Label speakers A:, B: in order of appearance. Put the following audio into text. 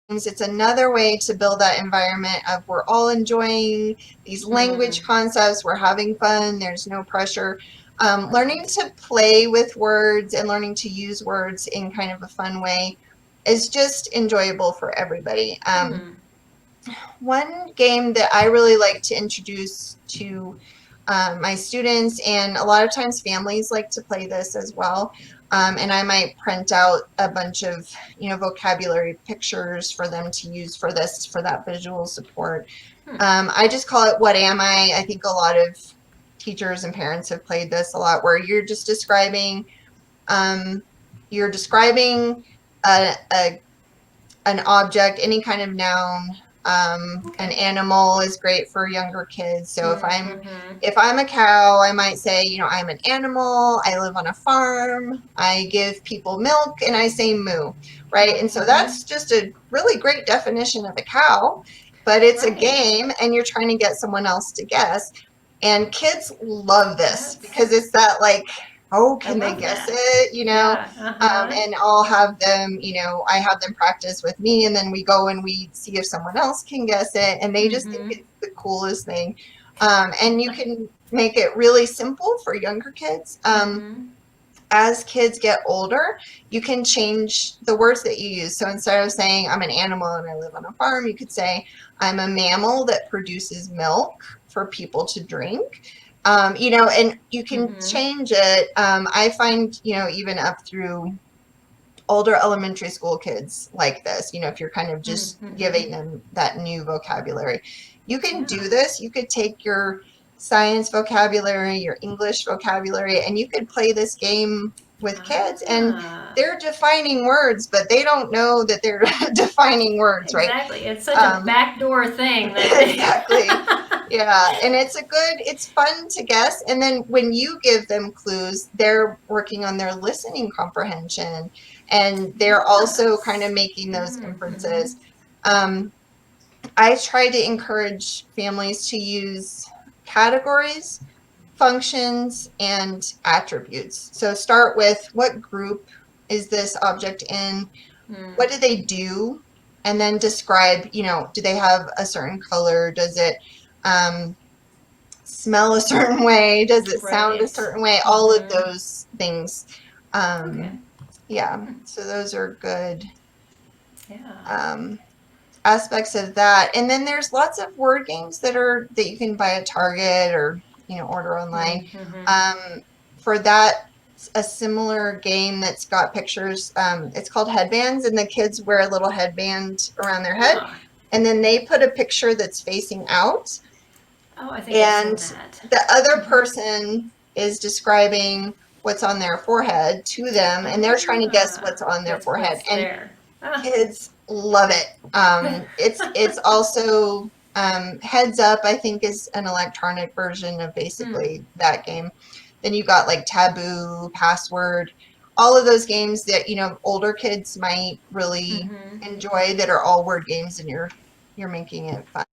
A: It's another way to build that environment of we're all enjoying these language concepts, we're having fun, there's no pressure. Learning to play with words and learning to use words in kind of a fun way is just enjoyable for everybody. One game that I really like to introduce to my students, and a lot of times families like to play this as well. And I might print out a bunch of, vocabulary pictures for them to use for this, for that visual support. I just call it What Am I? I think a lot of teachers and parents have played this a lot, where you're just describing, um, you're describing an object, any kind of noun. An animal is great for younger kids. So if I'm a cow, I might say, I'm an animal. I live on a farm. I give people milk, and I say moo, right? And so that's just a really great definition of a cow. But it's a game, and you're trying to get someone else to guess. And kids love this because it's that oh, can they guess it? And I'll have them, I have them practice with me, and then we go and we see if someone else can guess it, and they just think it's the coolest thing. And you can make it really simple for younger kids. As kids get older, you can change the words that you use. So instead of saying I'm an animal and I live on a farm, you could say I'm a mammal that produces milk for people to drink. And you can change it. I find, even up through older elementary school kids like this, if you're kind of just giving them that new vocabulary, you can do this. You could take your science vocabulary, your English vocabulary, and you could play this game with kids, and they're defining words, but they don't know that they're defining words, right?
B: Exactly. It's such a backdoor thing.
A: Exactly. Yeah, and it's fun to guess. And then when you give them clues, they're working on their listening comprehension, and they're also kind of making those inferences. I try to encourage families to use categories, functions, and attributes. So start with what group is this object in? What do they do? And then describe, do they have a certain color? Does it smell a certain way? Does it sound a certain way? All of those things. Yeah, so those are good aspects of that. And then there's lots of word games that you can buy at Target or order online. For that, a similar game that's got pictures. It's called Headbands, and the kids wear a little headband around their head, and then they put a picture that's facing out.
B: Oh, I think
A: and
B: I've seen that.
A: The other person is describing what's on their forehead to them, and they're trying to guess what's on their forehead. And kids love it. It's also Heads Up, I think, is an electronic version of basically that game. Then you got like Taboo, Password, all of those games that older kids might really enjoy that are all word games, and you're making it fun.